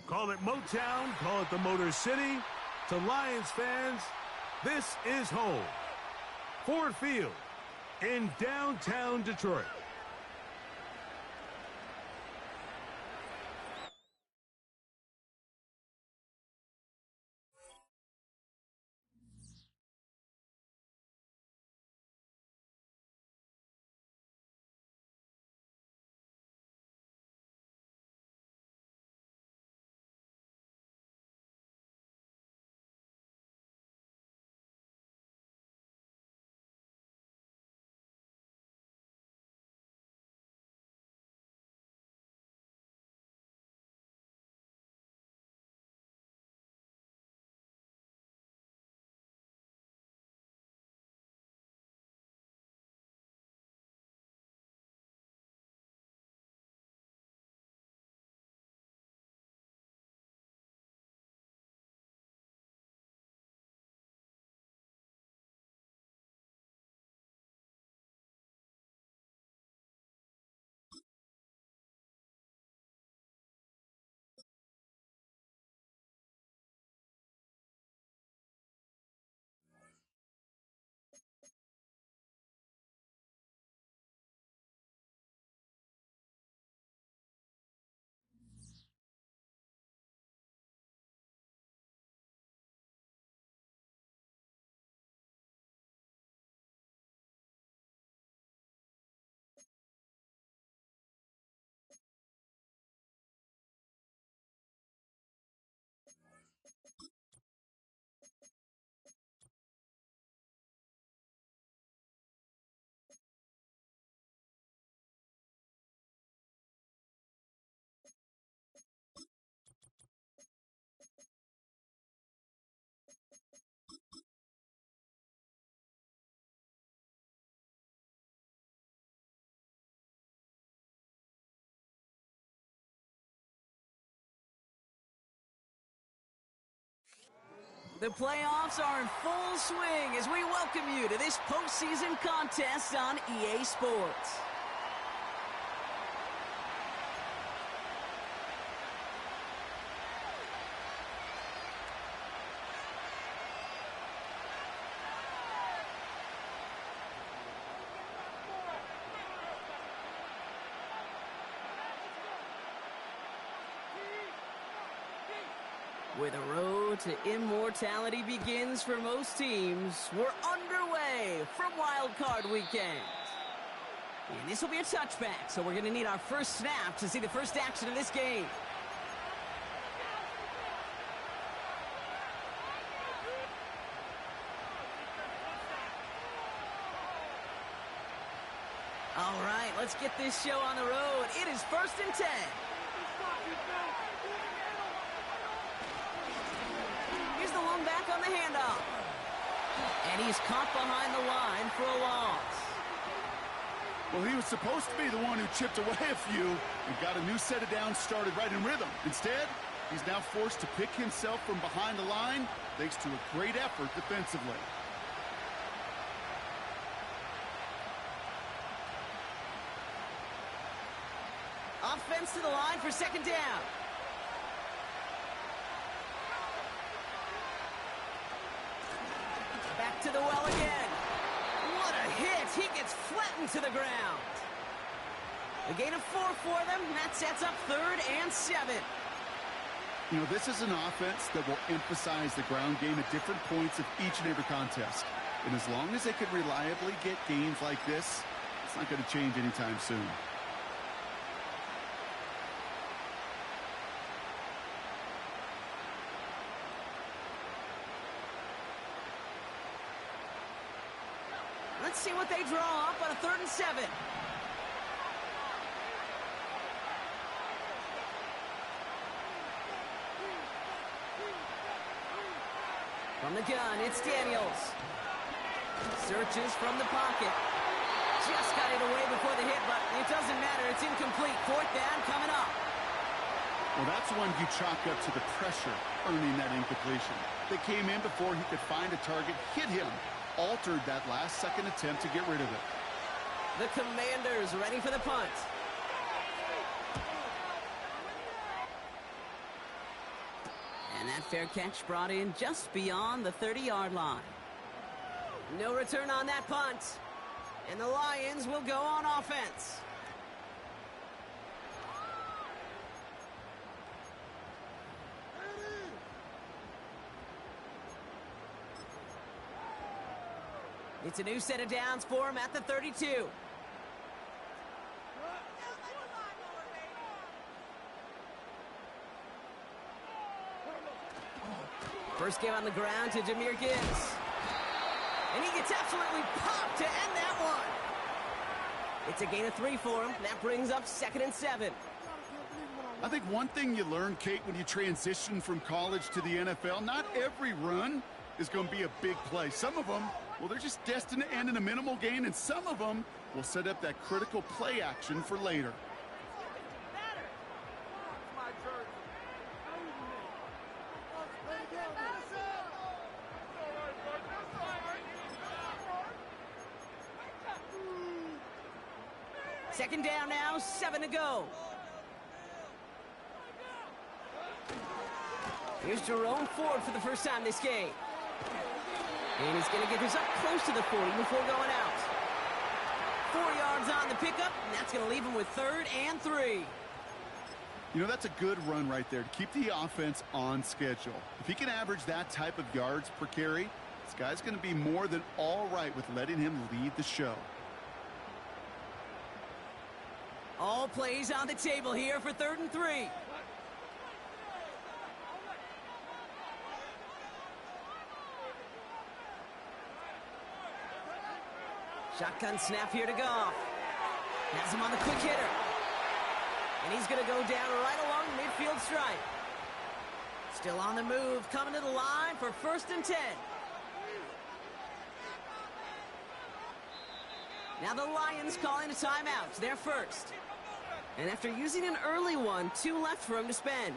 Call it Motown, call it the Motor City. To Lions fans, this is home. Ford Field in downtown Detroit. The playoffs are in full swing as we welcome you to this postseason contest on EA Sports. Where the road to immortality begins for most teams, we're underway from Wild Card Weekend. And this will be a touchback, so we're going to need our first snap to see the first action of this game. All right, let's get this show on the road. It is 1st and 10. Here's the lone back on the handoff. And he's caught behind the line for a loss. Well, he was supposed to be the one who chipped away a few and got a new set of downs started right in rhythm. Instead, he's now forced to pick himself from behind the line thanks to a great effort defensively. Offense to the line for 2nd down. Back to the well again. What a hit. He gets flattened to the ground. A gain of 4 for them. That sets up 3rd and 7. You know, this is an offense that will emphasize the ground game at different points of each and every contest. And as long as they can reliably get gains like this, it's not going to change anytime soon. Let's see what they draw up on a 3rd and 7. From the gun, it's Daniels. Searches from the pocket. Just got it away before the hit, but it doesn't matter. It's incomplete. 4th down coming up. Well, that's one you chalk up to the pressure earning that incompletion. They came in before he could find a target, hit him, altered that last-second attempt to get rid of it. The Commanders ready for the punt. And that fair catch brought in just beyond the 30-yard line. No return on that punt. And the Lions will go on offense. It's a new set of downs for him at the 32. First game on the ground to Jahmyr Gibbs. And he gets absolutely popped to end that one. It's a gain of 3 for him. That brings up 2nd and 7. I think one thing you learn, Kate, when you transition from college to the NFL, not every run is going to be a big play. Some of them, well, they're just destined to end in a minimal gain, and some of them will set up that critical play action for later. Second down now, 7 to go. Here's Jerome Ford for the first time this game. And he's going to get this up close to the 40 before going out. 4 yards on the pickup, and that's going to leave him with 3rd and 3. You know, that's a good run right there to keep the offense on schedule. If he can average that type of yards per carry, this guy's going to be more than all right with letting him lead the show. All plays on the table here for 3rd and 3. Shotgun snap here to Goff. Has him on the quick hitter. And he's going to go down right along the midfield stripe. Still on the move, coming to the line for 1st and 10. Now the Lions calling a timeout. They're first. And after using an early one, 2 left for him to spend.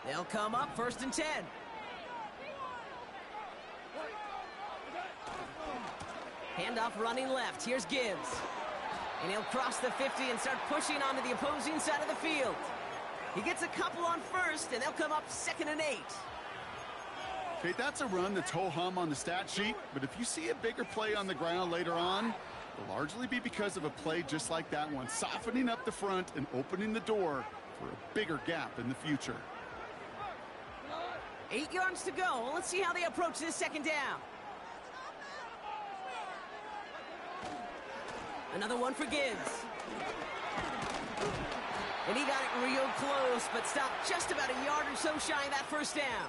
They'll come up 1st and 10. Handoff running left. Here's Gibbs. And he'll cross the 50 and start pushing onto the opposing side of the field. He gets a couple on 1st, and they'll come up 2nd and 8. Okay, that's a run that's ho-hum on the stat sheet, but if you see a bigger play on the ground later on, it'll largely be because of a play just like that one, softening up the front and opening the door for a bigger gap in the future. 8 yards to go. Let's see how they approach this 2nd down. Another one for Gibbs. And he got it real close, but stopped just about a yard or so shy of that 1st down.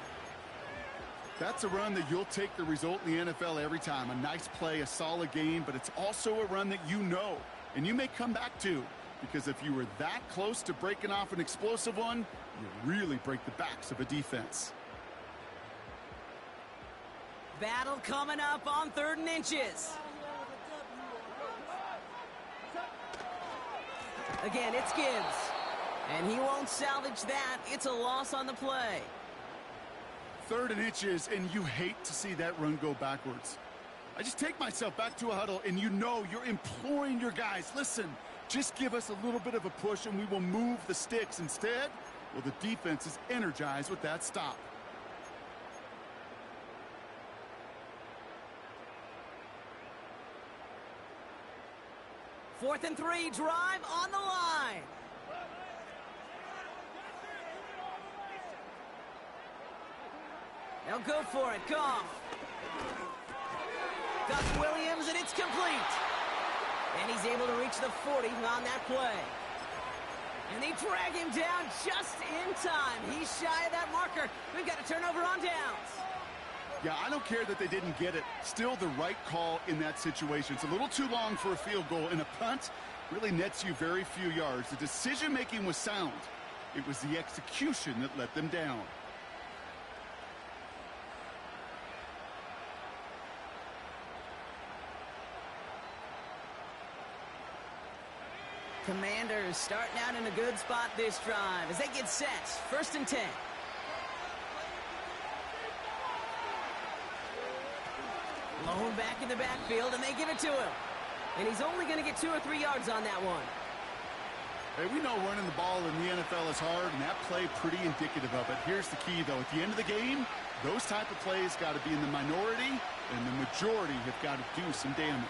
That's a run that you'll take the result in the NFL every time. A nice play, a solid game, but it's also a run that you know, and you may come back to, because if you were that close to breaking off an explosive one, you really break the backs of a defense. Battle coming up on 3rd and inches. Again, it's Gibbs. And he won't salvage that. It's a loss on the play. 3rd and inches, and you hate to see that run go backwards. I just take myself back to a huddle, and you know you're imploring your guys, listen, just give us a little bit of a push, and we will move the sticks. Instead, well, the defense is energized with that stop. Fourth and 3, drive on the line. They'll go for it. Goff. Gus Williams, and it's complete. And he's able to reach the 40 on that play. And they drag him down just in time. He's shy of that marker. We've got a turnover on downs. Yeah, I don't care that they didn't get it. Still the right call in that situation. It's a little too long for a field goal, and a punt really nets you very few yards. The decision-making was sound. It was the execution that let them down. Commanders starting out in a good spot this drive as they get set. 1st and 10. Blown back in the backfield, and they give it to him. And he's only going to get 2 or 3 yards on that one. Hey, we know running the ball in the NFL is hard, and that play pretty indicative of it. Here's the key, though. At the end of the game, those type of plays got to be in the minority, and the majority have got to do some damage.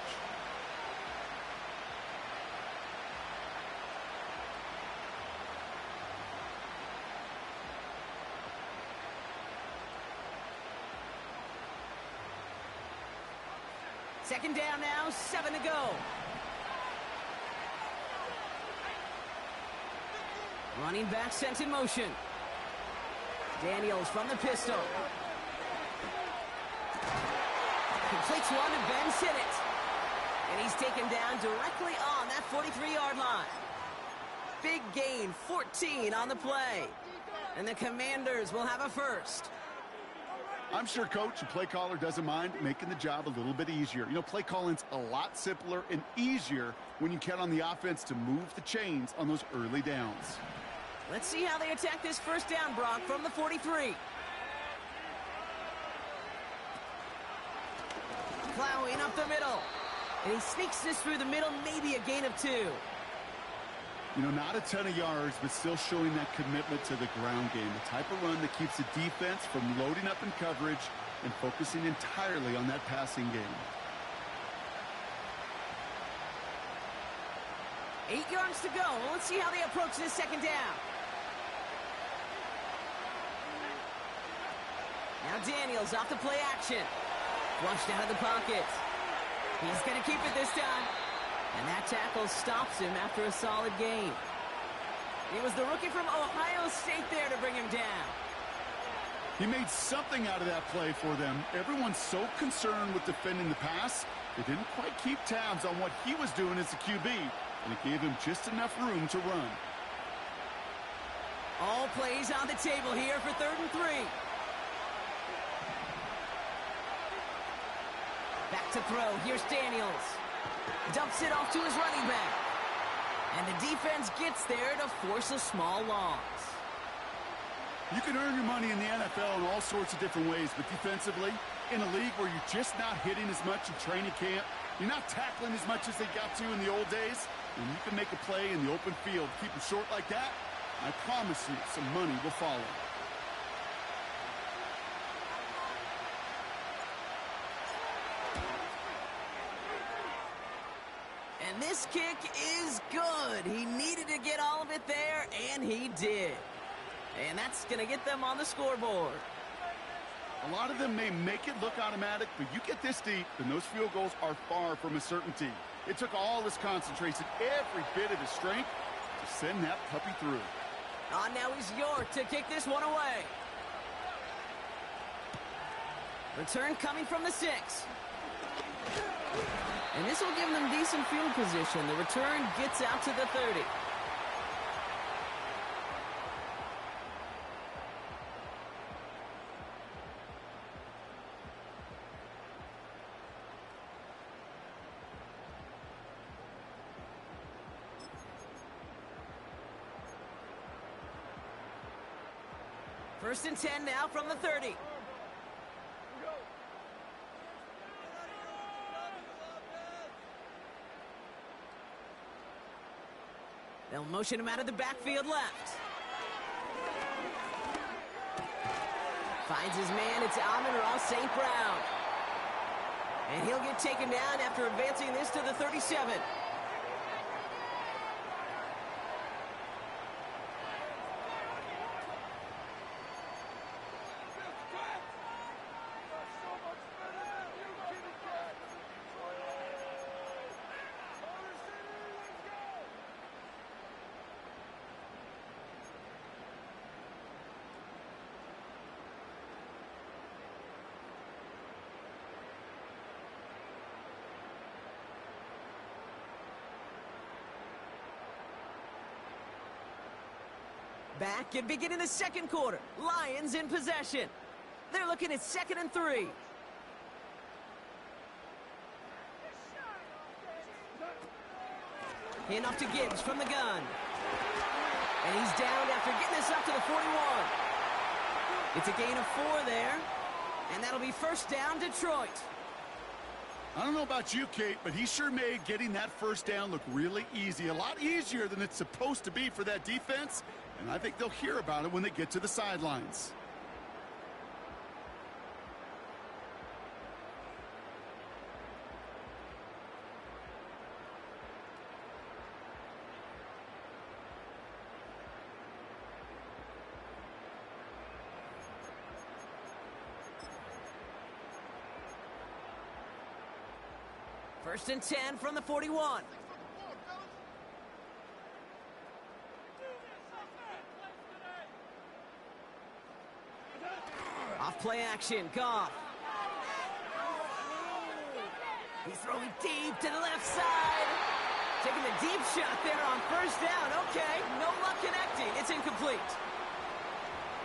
Second down now, 7 to go. Running back sent in motion. Daniels from the pistol. Completes one to Ben Sinnott. And he's taken down directly on that 43-yard line. Big gain, 14 on the play. And the Commanders will have a first. I'm sure coach and play caller doesn't mind making the job a little bit easier. You know, play calling's a lot simpler and easier when you count on the offense to move the chains on those early downs. Let's see how they attack this first down, Brock, from the 43. Plowing up the middle. And he sneaks this through the middle, maybe a gain of 2. You know, not a ton of yards, but still showing that commitment to the ground game. The type of run that keeps the defense from loading up in coverage and focusing entirely on that passing game. 8 yards to go. Well, let's see how they approach this second down. Now Daniels off the play action. Flushed out of the pocket. He's going to keep it this time. And that tackle stops him after a solid gain. It was the rookie from Ohio State there to bring him down. He made something out of that play for them. Everyone's so concerned with defending the pass, they didn't quite keep tabs on what he was doing as a QB, and it gave him just enough room to run. All plays on the table here for 3rd and 3. Back to throw. Here's Daniels. Dumps it off to his running back. And the defense gets there to force a small loss. You can earn your money in the NFL in all sorts of different ways, but defensively, in a league where you're just not hitting as much in training camp, you're not tackling as much as they got to in the old days, and you can make a play in the open field, keep them short like that, I promise you some money will follow. And this kick is good. He needed to get all of it there, and he did. And that's going to get them on the scoreboard. A lot of them may make it look automatic, but you get this deep, and those field goals are far from a certainty. It took all his concentration, every bit of his strength, to send that puppy through. On now is York to kick this one away. Return coming from the 6. And this will give them decent field position. The return gets out to the 30. First and 10 now from the 30. They'll motion him out of the backfield left. Finds his man. It's Amon-Ra St. Brown. And he'll get taken down after advancing this to the 37. Back and beginning the second quarter. Lions in possession. They're looking at 2nd and 3. Handoff to Gibbs from the gun. And he's down after getting this up to the 41. It's a gain of 4 there. And that'll be first down, Detroit. I don't know about you, Kate, but he sure made getting that first down look really easy. A lot easier than it's supposed to be for that defense. And I think they'll hear about it when they get to the sidelines. First and 10 from the 41. Off play action, Goff. He's throwing deep to the left side. Taking the deep shot there on first down. Okay, no luck connecting. It's incomplete.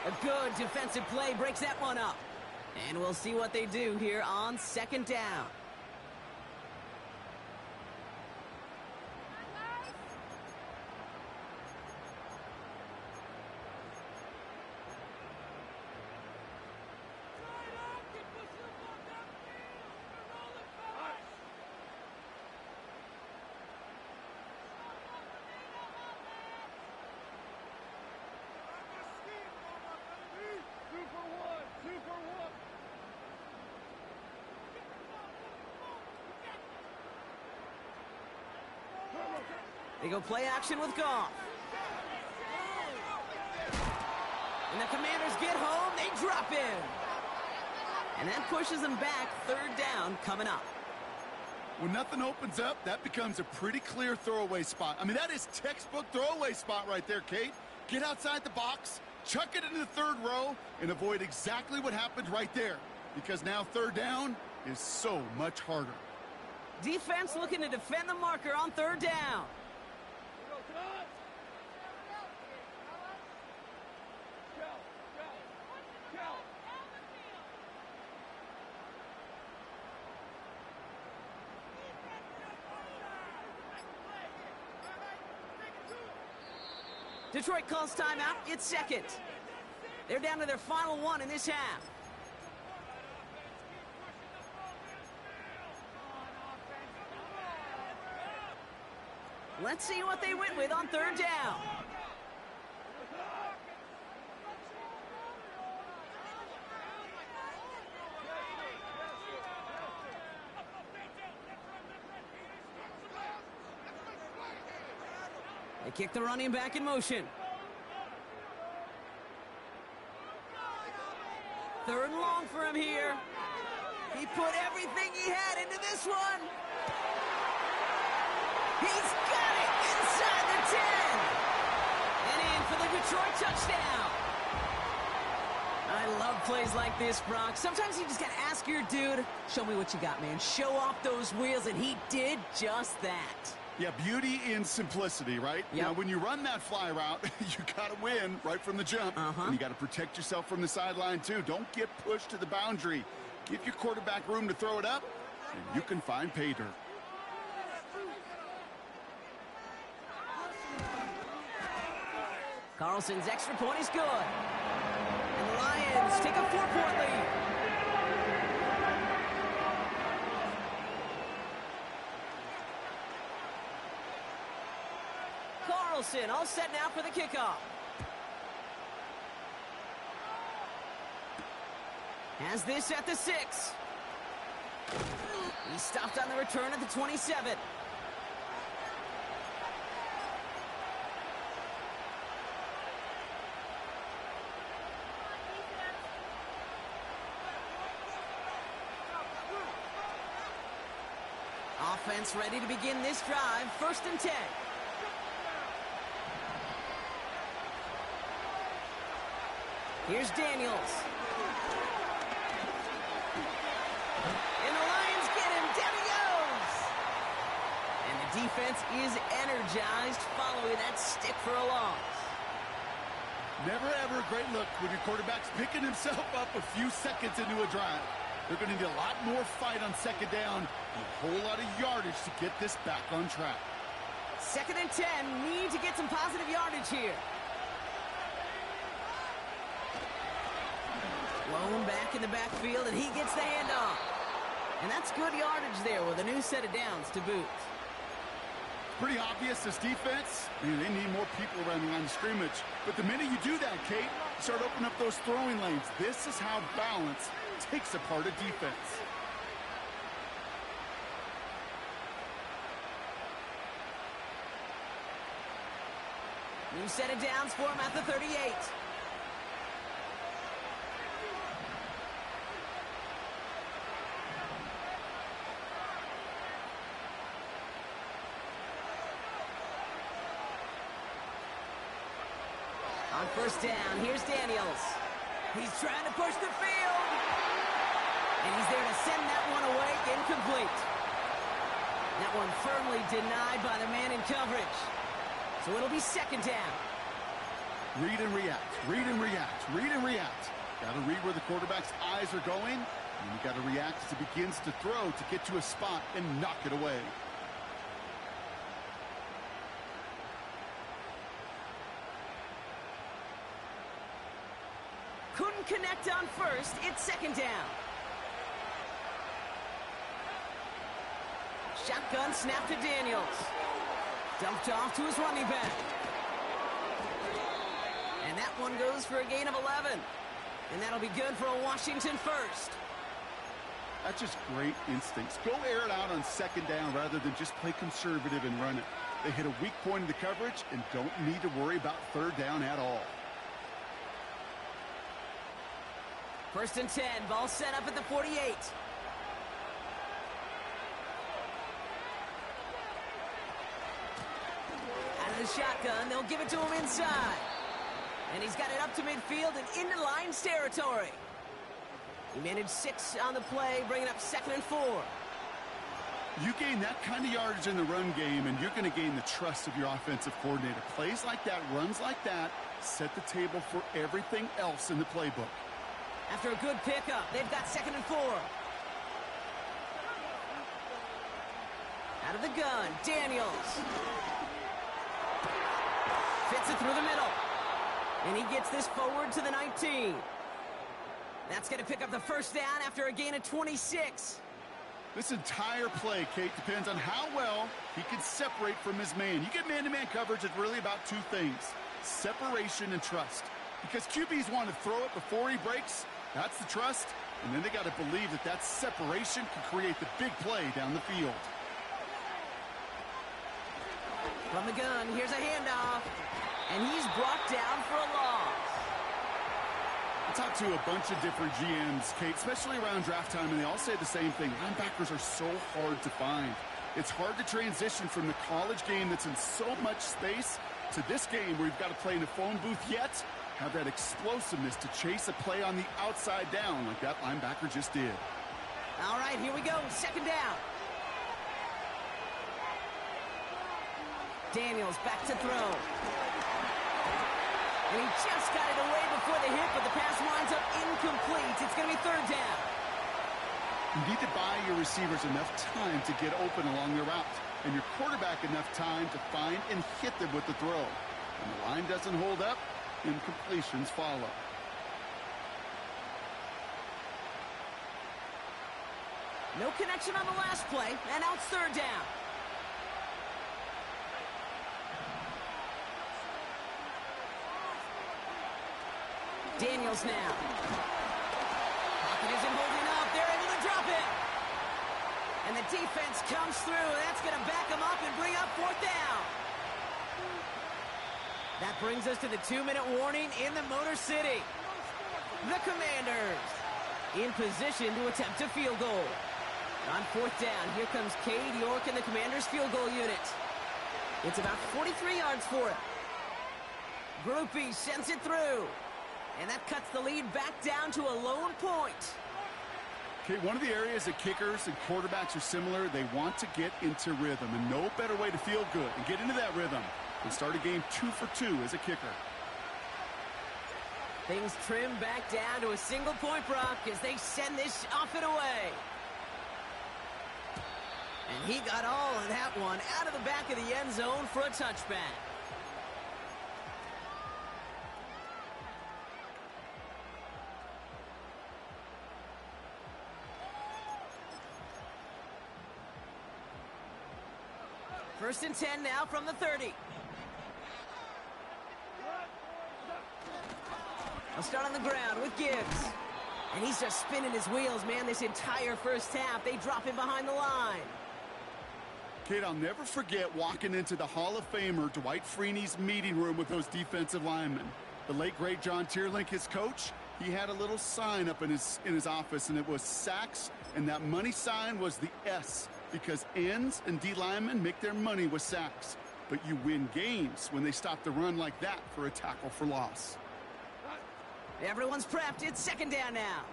A good defensive play breaks that one up. And we'll see what they do here on second down. They go play action with Goff. And the Commanders get home, they drop in. And that pushes them back, third down coming up. When nothing opens up, that becomes a pretty clear throwaway spot. I mean, that is textbook throwaway spot right there, Kate. Get outside the box, chuck it into the third row, and avoid exactly what happened right there. Because now third down is so much harder. Defense looking to defend the marker on third down. Detroit calls timeout. It's second. They're down to their final one in this half. Let's see what they went with on third down. They kick the running back in motion. Third and long for him here. He put everything he had into this one. He's got it inside the 10. And in for the Detroit touchdown. I love plays like this, Brock. Sometimes you just got to ask your dude, show me what you got, man. Show off those wheels, and he did just that. Yeah, beauty in simplicity, right? Yep. Now, when you run that fly route, you got to win right from the jump. And you got to protect yourself from the sideline, too. Don't get pushed to the boundary. Give your quarterback room to throw it up, and you can find pay dirt. Carlson's extra point is good. And the Lions take a 4-point lead. Carlson all set now for the kickoff. Has this at the 6. He stopped on the return at the 27. Offense ready to begin this drive. First and 10. Here's Daniels. And the Lions get him. Down he goes. And the defense is energized following that stick for a loss. Never ever a great look when your quarterback's picking himself up a few seconds into a drive. They're going to need a lot more fight on second down and a whole lot of yardage to get this back on track. 2nd and 10. Need to get some positive yardage here. Lone back in the backfield, and he gets the handoff. And that's good yardage there with a new set of downs to boot. Pretty obvious this defense. They need more people around the line of scrimmage. But the minute you do that, Kate, you start opening up those throwing lanes. This is how balance takes apart a defense. New set of downs for him at the 38. On 1st down, here's Daniels. He's trying to push the field. And he's there to send that one away, incomplete. That one firmly denied by the man in coverage. So it'll be 2nd down. Read and react, read and react, read and react. Got to read where the quarterback's eyes are going, and you got to react as he begins to throw to get to a spot and knock it away. Couldn't connect on 1st. It's 2nd down. Shotgun snap to Daniels. Dumped off to his running back. And that one goes for a gain of 11. And that'll be good for a Washington 1st. That's just great instincts. Go air it out on 2nd down rather than just play conservative and run it. They hit a weak point in the coverage and don't need to worry about 3rd down at all. 1st and 10. Ball set up at the 48. Out of the shotgun, they'll give it to him inside. And he's got it up to midfield and into Lions territory. He managed 6 on the play, bringing up 2nd and 4. You gain that kind of yardage in the run game, and you're going to gain the trust of your offensive coordinator. Plays like that, runs like that, set the table for everything else in the playbook. After a good pickup, they've got 2nd and 4. Out of the gun, Daniels. Fits it through the middle. And he gets this forward to the 19. That's going to pick up the 1st down after a gain of 26. This entire play, Kate, depends on how well he can separate from his man. You get man-to-man coverage, it's really about 2 things: separation and trust. Because QBs want to throw it before he breaks. That's the trust. And then they got to believe that that separation can create the big play down the field. From the gun, here's a handoff. And he's brought down for a loss. I talked to a bunch of different GMs, Kate, especially around draft time, and they all say the same thing. Linebackers are so hard to find. It's hard to transition from the college game that's in so much space to this game where you've got to play in a phone booth, yet have that explosiveness to chase a play on the outside down like that linebacker just did. All right, here we go. 2nd down. Daniels back to throw. And he just got it away before the hit, but the pass winds up incomplete. It's going to be 3rd down. You need to buy your receivers enough time to get open along their route, and your quarterback enough time to find and hit them with the throw. When the line doesn't hold up, incompletions follow. No connection on the last play, and now it's 3rd down. Daniels now. Pocket isn't holding up. They're able to drop it. And the defense comes through. That's going to back them up and bring up 4th down. That brings us to the 2-minute warning in the Motor City. The Commanders in position to attempt a field goal. On 4th down, here comes Cade York and the Commanders field goal unit. It's about 43 yards for it. Groupie sends it through. And that cuts the lead back down to a lone point. Okay, one of the areas that kickers and quarterbacks are similar, they want to get into rhythm. And no better way to feel good and get into that rhythm than start a game 2 for 2 as a kicker. Things trim back down to a single point, Brock, as they send this off and away. And he got all of that one out of the back of the end zone for a touchback. First and 10 now from the 30. I'll start on the ground with Gibbs. And he's just spinning his wheels, man, this entire first half. They drop him behind the line. Kid, I'll never forget walking into the Hall of Famer Dwight Freeney's meeting room with those defensive linemen. The late, great John Tierlink, his coach, he had a little sign up in his office, and it was sacks, and that money sign was the S, because ends and D linemen make their money with sacks. But you win games when they stop the run like that for a tackle for loss. Everyone's prepped. It's second down now.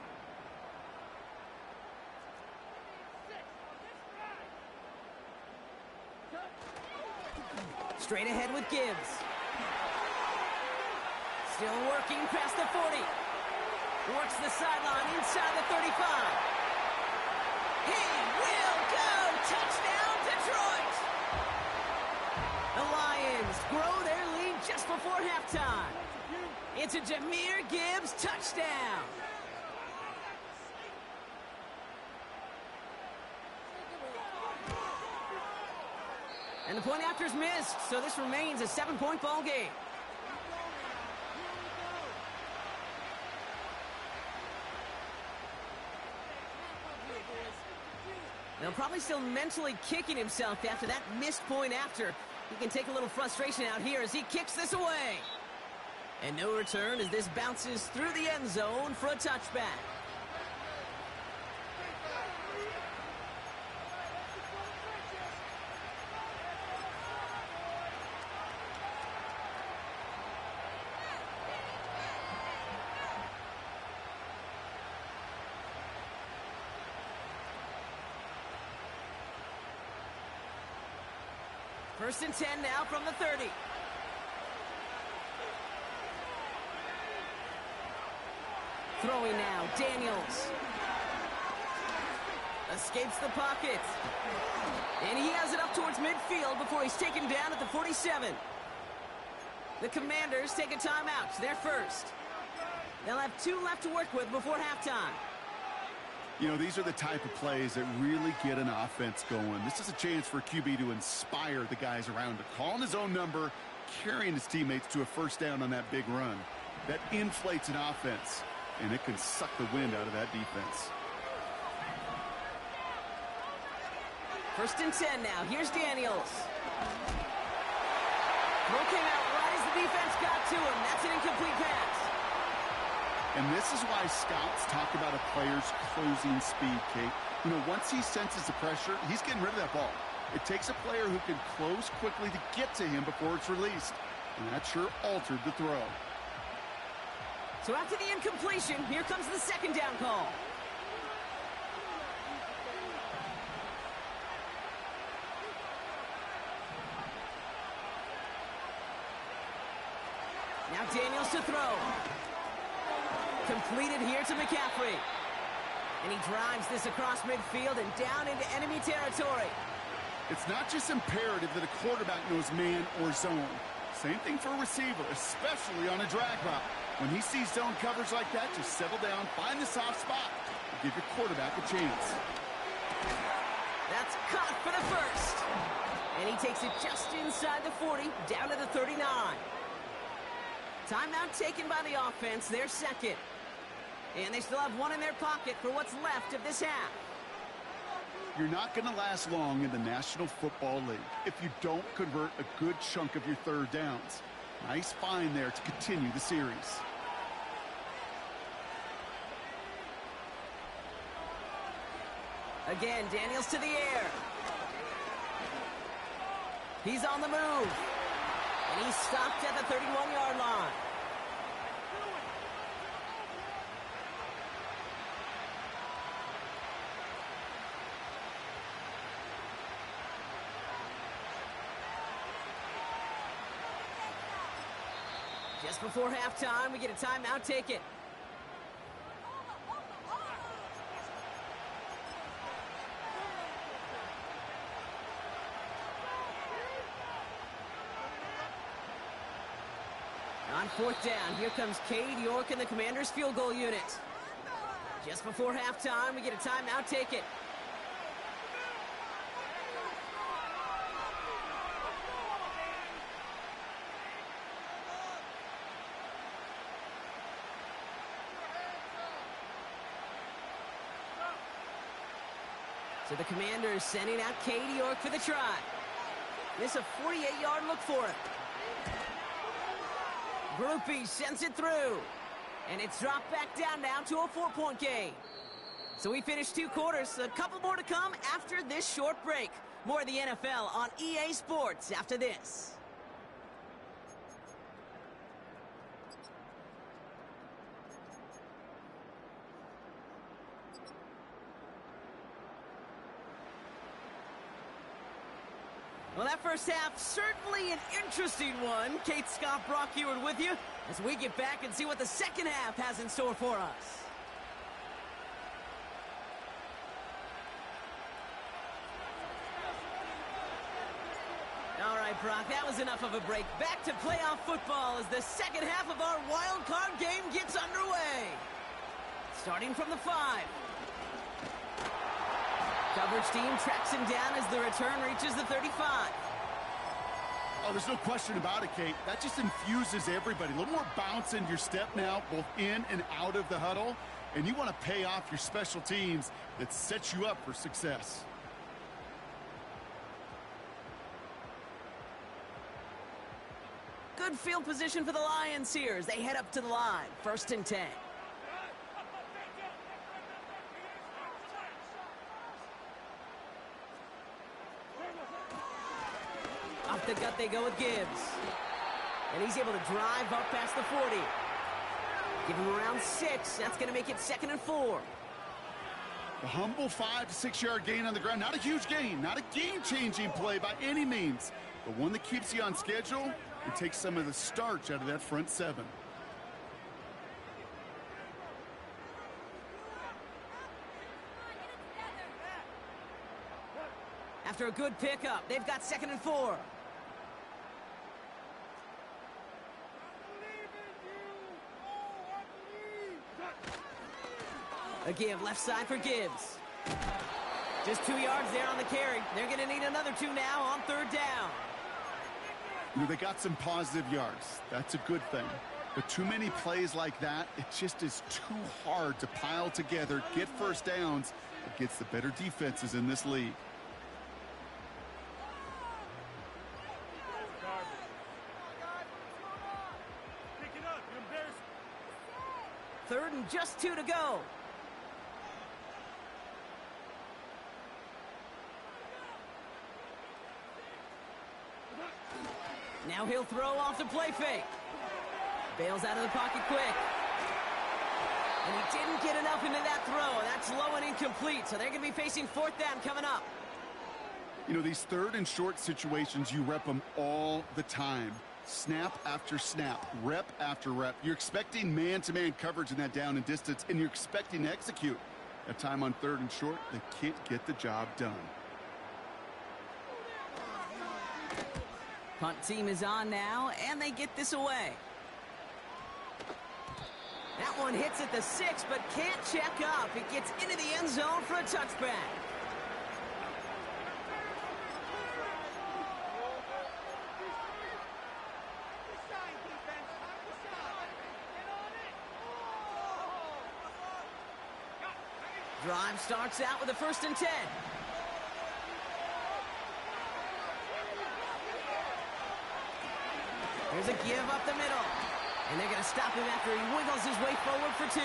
Straight ahead with Gibbs. Still working past the 40. Works the sideline inside the 35. He will go! Touchdown, Detroit! The Lions grow their lead just before halftime. It's a Jahmyr Gibbs touchdown. And the point after is missed, so this remains a 7-point ball game. Now probably still mentally kicking himself after that missed point after. He can take a little frustration out here as he kicks this away. And no return as this bounces through the end zone for a touchback. First and 10 now from the 30. Throwing now, Daniels. Escapes the pocket. And he has it up towards midfield before he's taken down at the 47. The Commanders take a timeout. They're first. They'll have 2 left to work with before halftime. You know, these are the type of plays that really get an offense going. This is a chance for QB to inspire the guys around him. Calling his own number, carrying his teammates to a first down on that big run. That inflates an offense, and it can suck the wind out of that defense. First and 10 now. Here's Daniels. Throw came out right as the defense got to him. That's an incomplete pass. And this is why scouts talk about a player's closing speed, Kate. You know, once he senses the pressure, he's getting rid of that ball. It takes a player who can close quickly to get to him before it's released. And that sure altered the throw. So after the incompletion, here comes the second down call. Now Daniels to throw. Completed here to McCaffrey. And he drives this across midfield and down into enemy territory. It's not just imperative that a quarterback knows man or zone. Same thing for a receiver, especially on a drag route. When he sees zone coverage like that, just settle down, find the soft spot, and give your quarterback a chance. That's caught for the first. And he takes it just inside the 40, down to the 39. Timeout taken by the offense, their second. And they still have one in their pocket for what's left of this half. You're not going to last long in the National Football League if you don't convert a good chunk of your third downs. Nice find there to continue the series. Again, Daniels to the air. He's on the move. And he's stopped at the 31-yard line. Just before halftime, we get a timeout taken. On fourth down, here comes Cade York and the Commanders' field goal unit. Just before halftime, we get a timeout. Take it. So the Commanders sending out Cade York for the try. This a 48-yard look for him. Groupie sends it through. And it's dropped back down now to a 4-point game. So we finished 2 quarters. A couple more to come after this short break. More of the NFL on EA Sports after this. Well, that first half, certainly an interesting one. Kate Scott, Brock Ewart with you as we get back and see what the second half has in store for us. All right, Brock, that was enough of a break. Back to playoff football as the second half of our wild card game gets underway. Starting from the 5. Coverage team tracks him down as the return reaches the 35. Oh, there's no question about it, Kate. That just infuses everybody. A little more bounce in your step now, both in and out of the huddle. And you want to pay off your special teams that sets you up for success. Good field position for the Lions here as they head up to the line. 1st and 10. Off the gut they go with Gibbs. And he's able to drive up past the 40. Give him around 6. That's going to make it 2nd and 4. A humble 5 to 6 yard gain on the ground. Not a huge gain. Not a game-changing play by any means. But one that keeps you on schedule and takes some of the starch out of that front 7. After a good pickup, they've got 2nd and 4. A give left side for Gibbs. Just 2 yards there on the carry. They're going to need another 2 now on 3rd down. You know, they got some positive yards. That's a good thing. But too many plays like that, it just is too hard to pile together, get first downs against the better defenses in this league. Third and just 2 to go. Now he'll throw off the play fake. Bails out of the pocket quick. And he didn't get enough into that throw. That's low and incomplete. So they're going to be facing 4th down coming up. You know, these 3rd and short situations, you rep them all the time. Snap after snap, rep after rep. You're expecting man-to-man coverage in that down and distance, and you're expecting to execute. That time on 3rd and short, they can't get the job done. Punt team is on now, and they get this away. That one hits at the 6, but can't check up. It gets into the end zone for a touchback. Drive starts out with a 1st and 10. There's a give up the middle. And they're going to stop him after he wiggles his way forward for 2.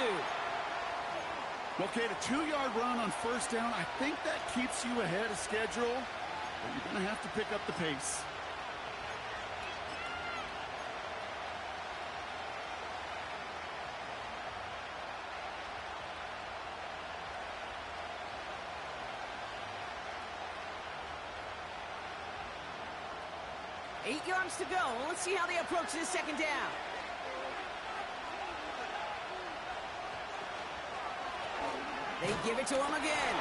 Okay, the 2-yard run on 1st down, I think that keeps you ahead of schedule, but you're going to have to pick up the pace. Eight yards to go. Let's see how they approach this 2nd down. They give it to him again.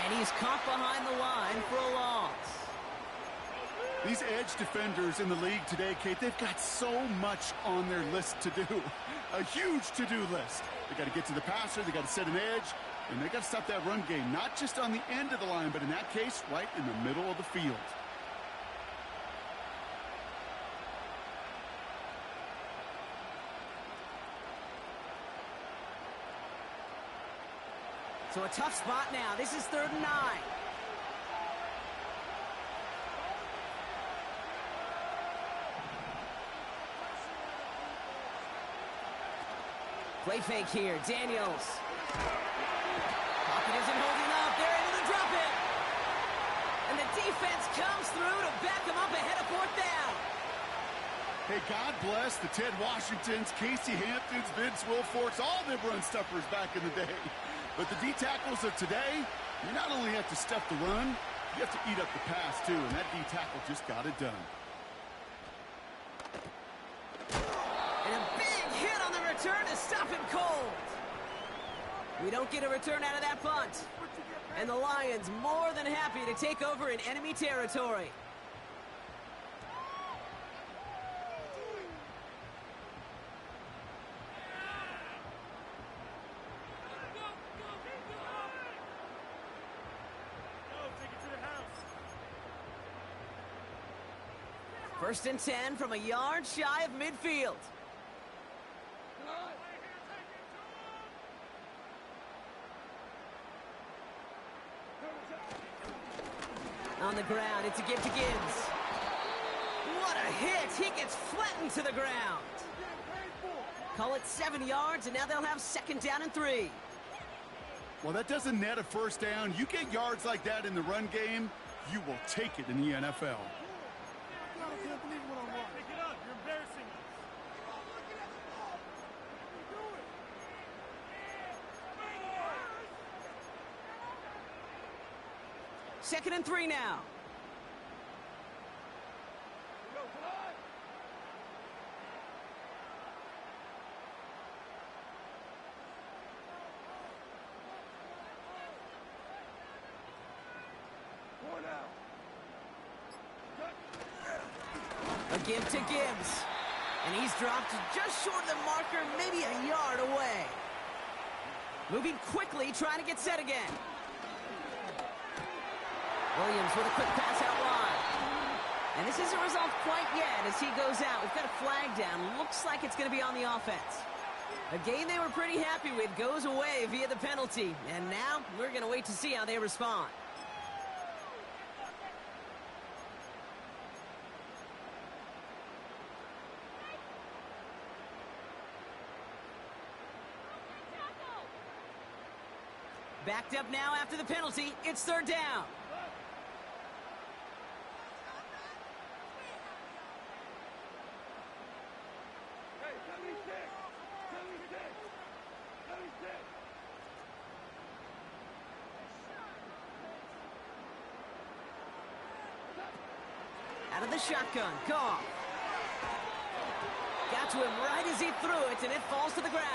And he's caught behind the line for a loss. These edge defenders in the league today, Kate, they've got so much on their list to do. A huge to-do list. They got to get to the passer, they got to set an edge, and they got to stop that run game, not just on the end of the line, but in that case, right in the middle of the field. So a tough spot now. This is 3rd and 9. Play fake here. Daniels. Pocket isn't holding up. They're able to drop it. And the defense comes through to back them up ahead of 4th down. Hey, God bless the Ted Washingtons, Casey Hamptons, Vince Wilforks, all them run stuffers back in the day. But the D-tackles of today, you not only have to stuff the run, you have to eat up the pass, too. And that D-tackle just got it done. And a big hit on the return to stop him cold. We don't get a return out of that punt. And the Lions more than happy to take over in enemy territory. First and 10 from a yard shy of midfield. On the ground, it's a give to Gibbs. What a hit! He gets flattened to the ground. Call it 7 yards, and now they'll have 2nd down and 3. Well, that doesn't net a first down. You get yards like that in the run game, you will take it in the NFL. I can't believe what I'm watching. Pick it up. You're embarrassing us. Second and 3 now. A give to Gibbs. And he's dropped just short of the marker, maybe a yard away. Moving quickly, trying to get set again. Williams with a quick pass out wide. And this isn't resolved quite yet as he goes out. We've got a flag down. Looks like it's going to be on the offense. A game they were pretty happy with goes away via the penalty. And now we're going to wait to see how they respond. Backed up now after the penalty. It's 3rd down. Out of the shotgun, Goff. Got to him right as he threw it, and it falls to the ground.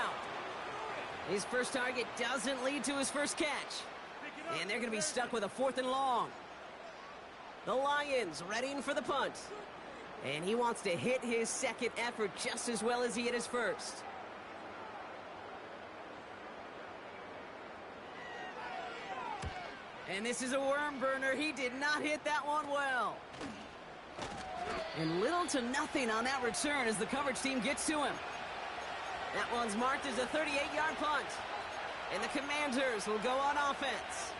His first target doesn't lead to his first catch. And they're going to be stuck with a 4th and long. The Lions readying for the punt. And he wants to hit his second effort just as well as he hit his first. And this is a worm burner. He did not hit that one well. And little to nothing on that return as the coverage team gets to him. That one's marked as a 38-yard punt. And the Commanders will go on offense.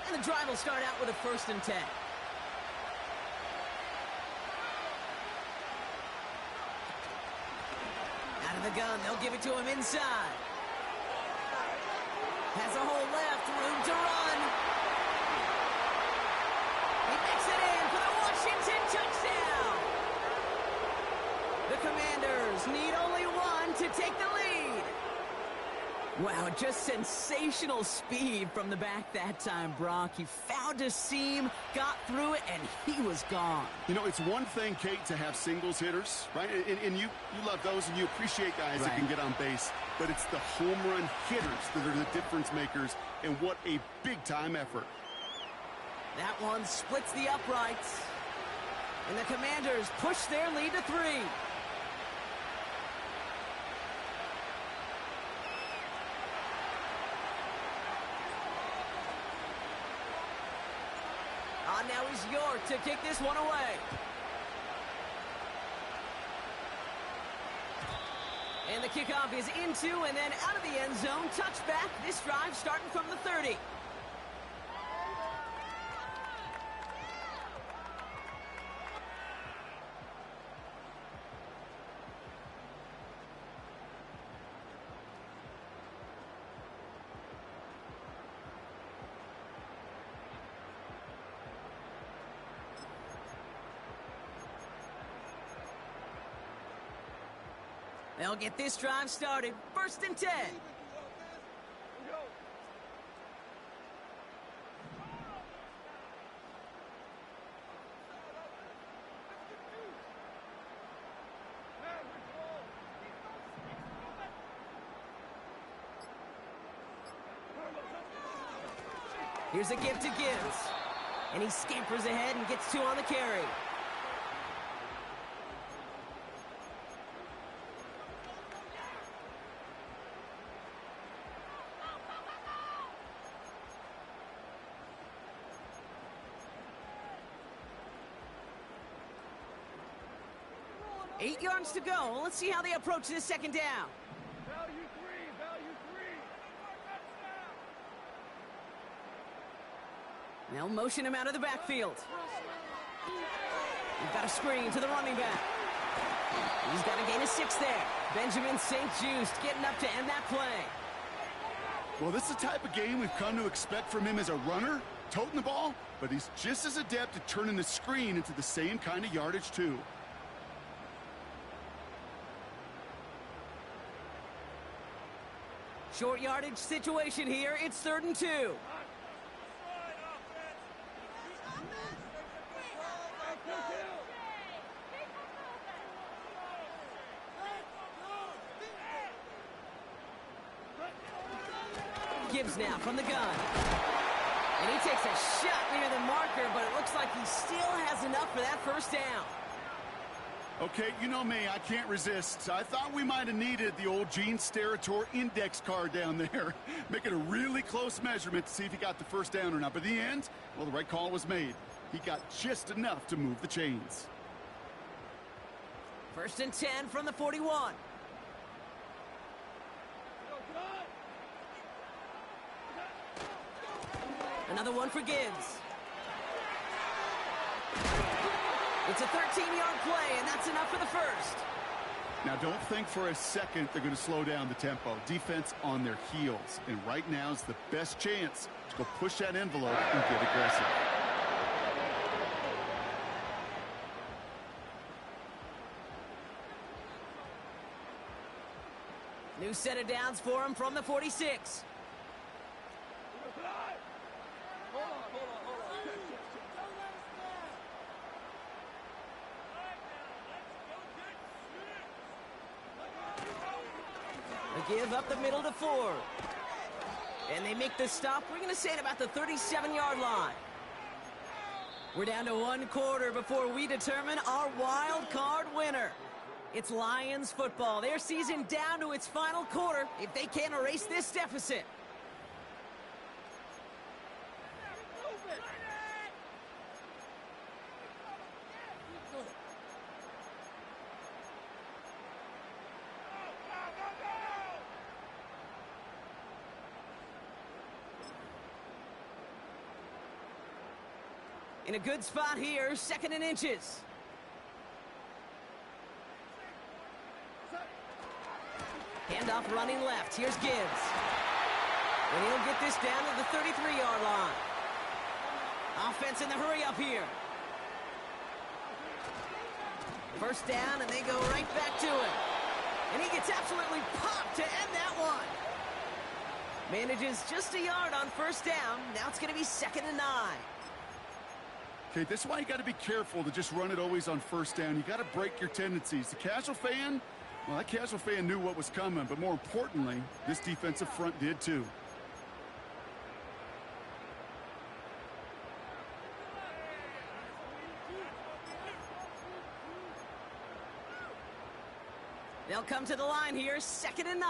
And the drive will start out with a 1st and 10. Out of the gun, they'll give it to him inside. Has a hole left, room to run. He makes it in for the Washington touchdown. The Commanders need only one to take the lead. Wow, just sensational speed from the back that time, Brock. He found a seam, got through it, and he was gone. You know, it's one thing, Kate, to have singles hitters, right? And you love those, and you appreciate guys that can get on base. But it's the home run hitters that are the difference makers, and what a big-time effort. That one splits the uprights. And the Commanders push their lead to 3. Now is York to kick this one away. And the kickoff is into and then out of the end zone. Touchback. This drive starting from the 30. They'll get this drive started. 1st and 10. Here's a give to Gibbs. And he scampers ahead and gets 2 on the carry. Eight yards to go. Let's see how they approach this 2nd down. Value 3. They'll motion him out of the backfield. We've got a screen to the running back. He's got a gain of 6 there. Benjamin St. Just getting up to end that play. Well, this is the type of game we've come to expect from him as a runner, toting the ball, but he's just as adept at turning the screen into the same kind of yardage, too. Short yardage situation here. It's 3rd and 2. Gibbs now from the gun. And he takes a shot near the marker, but it looks like he still has enough for that 1st down. Okay, you know me, I can't resist. I thought we might have needed the old Gene Steratore index card down there. Make it a really close measurement to see if he got the 1st down or not. But in the end, well, the right call was made. He got just enough to move the chains. 1st and 10 from the 41. Another one for Gibbs. It's a 13-yard play, and that's enough for the 1st. Now, don't think for a second they're going to slow down the tempo. Defense on their heels. And right now is the best chance to go push that envelope and get aggressive. New set of downs for him from the 46. Give up the middle to 4. And they make the stop. We're going to say it about the 37-yard line. We're down to 1 quarter before we determine our wild card winner. It's Lions football. Their season down to its final quarter if they can't erase this deficit. In a good spot here, 2nd and inches. Handoff running left. Here's Gibbs. And he'll get this down to the 33-yard line. Offense in the hurry up here. 1st down, and they go right back to it. And he gets absolutely popped to end that one. Manages just a yard on first down. Now it's going to be 2nd and 9. Okay, this is why you got to be careful to just run it always on first down. You got to break your tendencies. The casual fan, well, that casual fan knew what was coming, but more importantly, this defensive front did too. They'll come to the line here, 2nd and 9.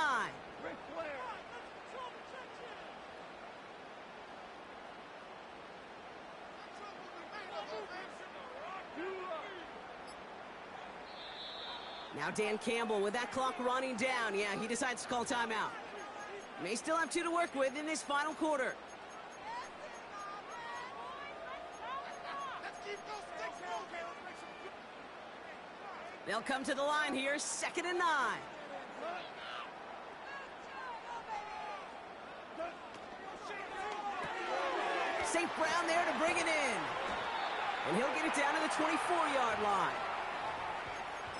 Now Dan Campbell with that clock running down. Yeah, he decides to call timeout. May still have 2 to work with in this final quarter. They'll come to the line here, 2nd and 9. St. Brown there to bring it in. And he'll get it down to the 24-yard line.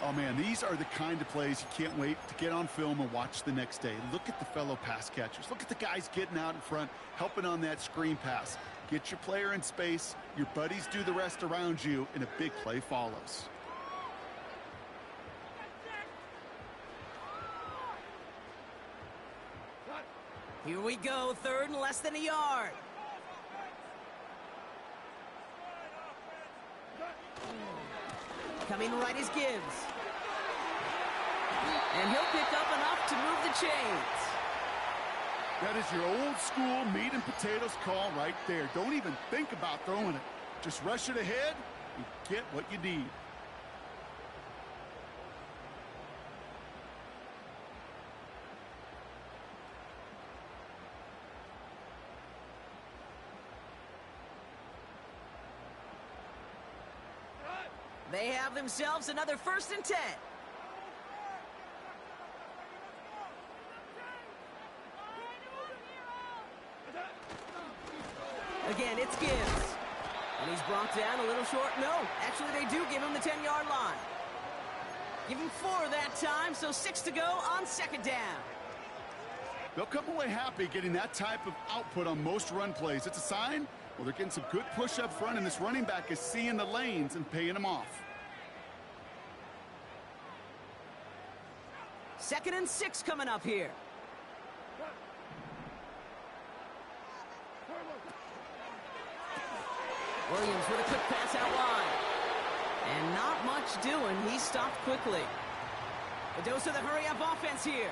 Oh, man, these are the kind of plays you can't wait to get on film and watch the next day. Look at the fellow pass catchers. Look at the guys getting out in front, helping on that screen pass. Get your player in space, your buddies do the rest around you, and a big play follows. Here we go, 3rd and less than a yard. Coming right is Gibbs. And he'll pick up enough to move the chains. That is your old school meat and potatoes call right there. Don't even think about throwing it. Just rush it ahead and get what you need. They have themselves another 1st and 10. Again, it's Gibbs. And he's brought down a little short. No, actually they do give him the 10-yard line. Give him 4 that time, so 6 to go on 2nd down. They'll come away happy getting that type of output on most run plays. It's a sign, well, they're getting some good push up front, and this running back is seeing the lanes and paying them off. 2nd and 6 coming up here. Williams with a quick pass out wide. And not much doing. He stopped quickly. A dose of the hurry-up offense here.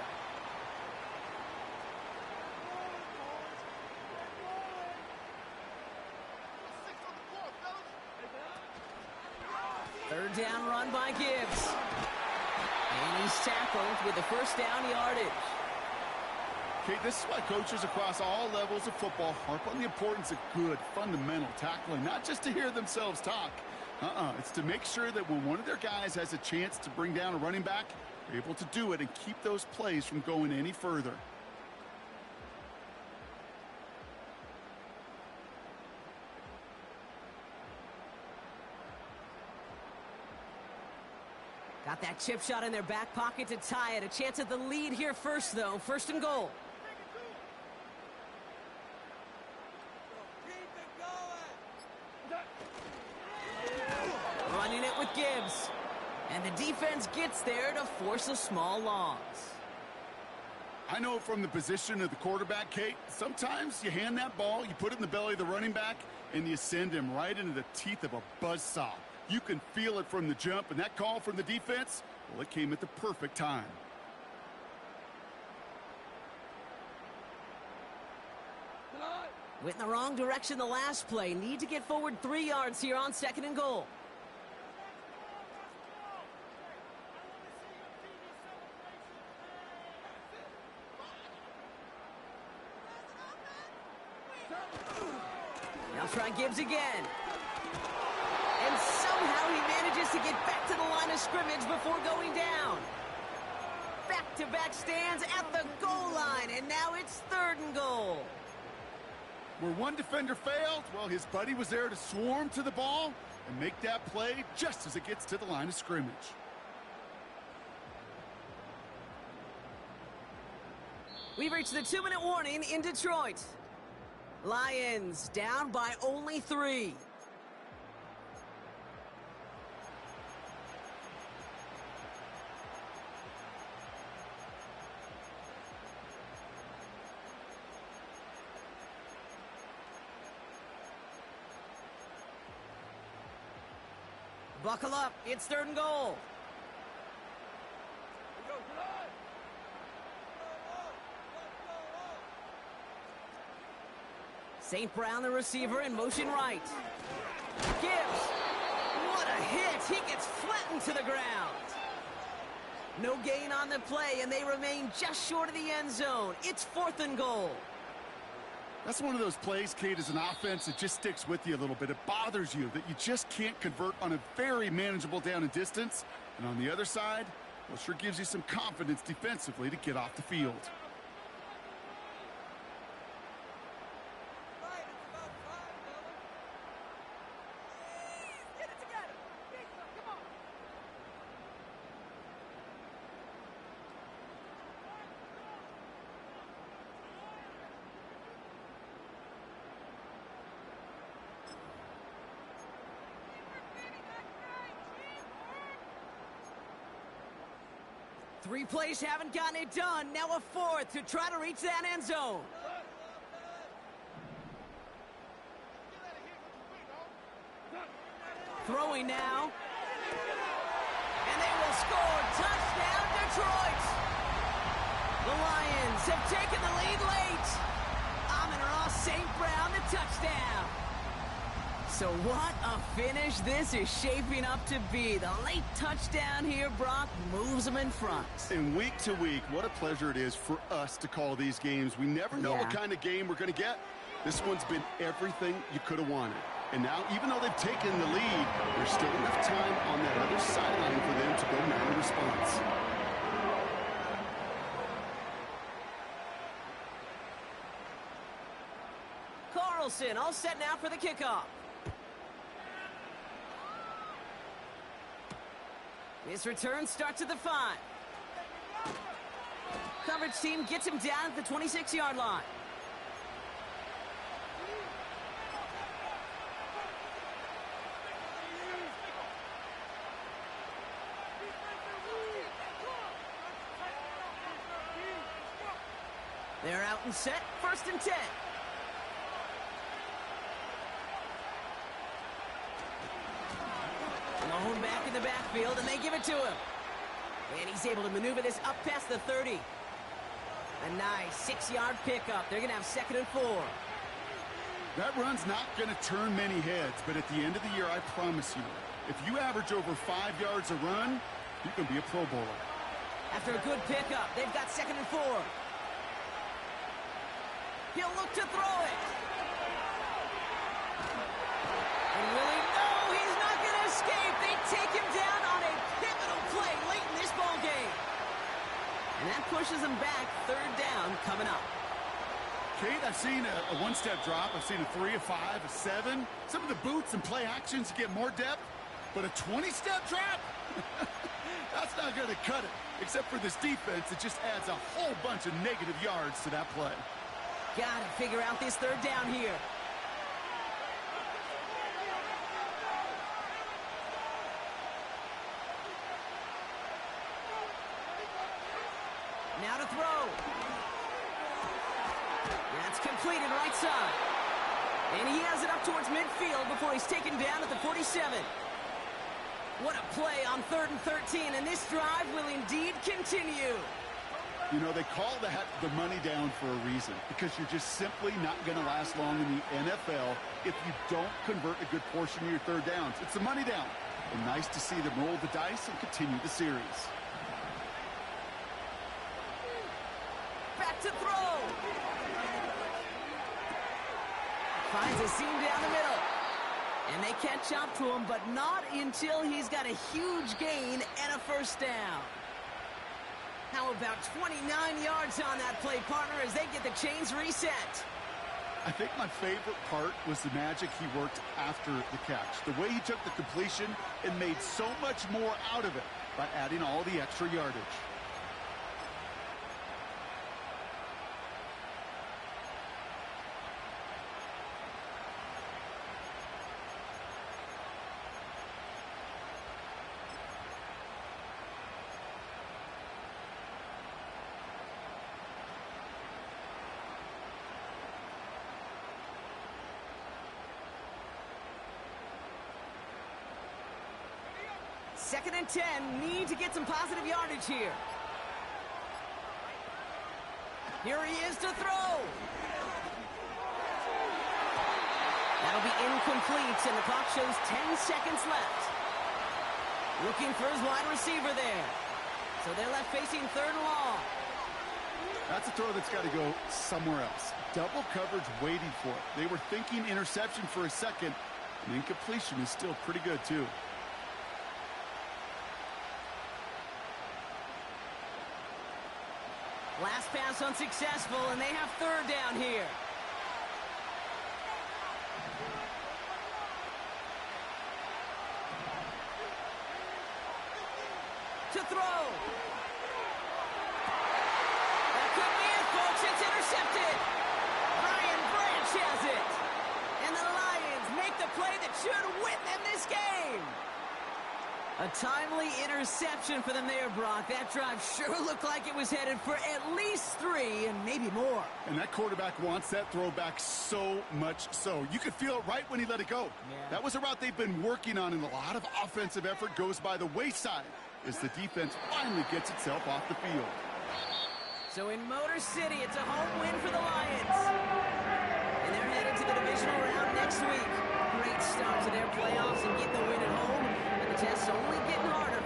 Third down run by Gibbs. And he's tackled with the 1st down yardage. Okay, this is why coaches across all levels of football harp on the importance of good, fundamental tackling, not just to hear themselves talk. It's to make sure that when one of their guys has a chance to bring down a running back, they're able to do it and keep those plays from going any further. Got that chip shot in their back pocket to tie it. A chance at the lead here first, though. 1st and goal. Running it with Gibbs. And the defense gets there to force a small loss. I know from the position of the quarterback, Kate, sometimes you hand that ball, you put it in the belly of the running back, and you send him right into the teeth of a buzzsaw. You can feel it from the jump, and that call from the defense, well, it came at the perfect time. Went in the wrong direction the last play. Need to get forward 3 yards here on 2nd and goal. Now try Gibbs again. And somehow he manages to get back to the line of scrimmage before going down. Back-to-back stands at the goal line, and now it's 3rd and goal. Where one defender failed, well, his buddy was there to swarm to the ball and make that play just as it gets to the line of scrimmage. We've reached the 2-minute warning in Detroit. Lions down by only 3. Buckle up, it's 3rd and goal. St. Brown, the receiver, in motion right. Gibbs, what a hit! He gets flattened to the ground. No gain on the play, and they remain just short of the end zone. It's 4th and goal. That's one of those plays, Kate, as an offense, it just sticks with you a little bit. It bothers you that you just can't convert on a very manageable down and distance. And on the other side, well, sure gives you some confidence defensively to get off the field. Three plays haven't gotten it done. Now a 4th to try to reach that end zone. Throwing now. And they will score. Touchdown, Detroit. The Lions have taken the lead late. Amon-Ra St. Brown, the touchdown. So what a finish this is shaping up to be. The late touchdown here, Brock, moves them in front. And week to week, what a pleasure it is for us to call these games. We never know what kind of game we're going to get. This one's been everything you could have wanted. And now, even though they've taken the lead, there's still enough time on that other sideline for them to go mount a response. Carlson all set now for the kickoff. This return starts at the 5. Coverage team gets him down at the 26-yard line. They're out and set, 1st and 10. Malone back in the backfield, and they give it to him. And he's able to maneuver this up past the 30. A nice 6-yard pickup. They're going to have 2nd and 4. That run's not going to turn many heads, but at the end of the year, I promise you, if you average over 5 yards a run, you can be a Pro Bowler. After a good pickup, they've got 2nd and 4. He'll look to throw it. And Willie, no, he's not going to escape. They take him down on a pivotal play late in this ball game. And that pushes them back. 3rd down coming up. Kate, I've seen a one-step drop. I've seen a 3, a 5, a 7. Some of the boots and play actions get more depth, but a 20-step drop? That's not going to cut it. Except for this defense, it just adds a whole bunch of negative yards to that play. Gotta figure out this 3rd down here. Now to throw. That's completed right side. And he has it up towards midfield before he's taken down at the 47. What a play on 3rd and 13, and this drive will indeed continue. You know, they call that the money down for a reason, because you're just simply not going to last long in the NFL if you don't convert a good portion of your 3rd downs. It's the money down. And nice to see them roll the dice and continue the series. Back to throw. Finds a seam down the middle. And they catch up to him, but not until he's got a huge gain and a 1st down. How about 29 yards on that play, partner, as they get the chains reset? I think my favorite part was the magic he worked after the catch. The way he took the completion and made so much more out of it by adding all the extra yardage. 2nd and 10. Need to get some positive yardage here. Here he is to throw. That'll be incomplete, and the clock shows 10 seconds left. Looking for his wide receiver there. So they're left facing 3rd and long. That's a throw that's got to go somewhere else. Double coverage waiting for it. They were thinking interception for a second, and incompletion is still pretty good, too. Last pass unsuccessful, and they have 3rd down here. To throw. That could be it, folks. It's intercepted. Brian Branch has it. And the Lions make the play that should win them this game. A timely interception for them there, Brock. That drive sure looked like it was headed for at least 3 and maybe more. And that quarterback wants that throw back so much so. You could feel it right when he let it go. Yeah. That was a route they've been working on, and a lot of offensive effort goes by the wayside as the defense finally gets itself off the field. So in Motor City, it's a home win for the Lions. And they're headed to the divisional round next week. Great start to their playoffs and getting the win at home. And the test's only getting harder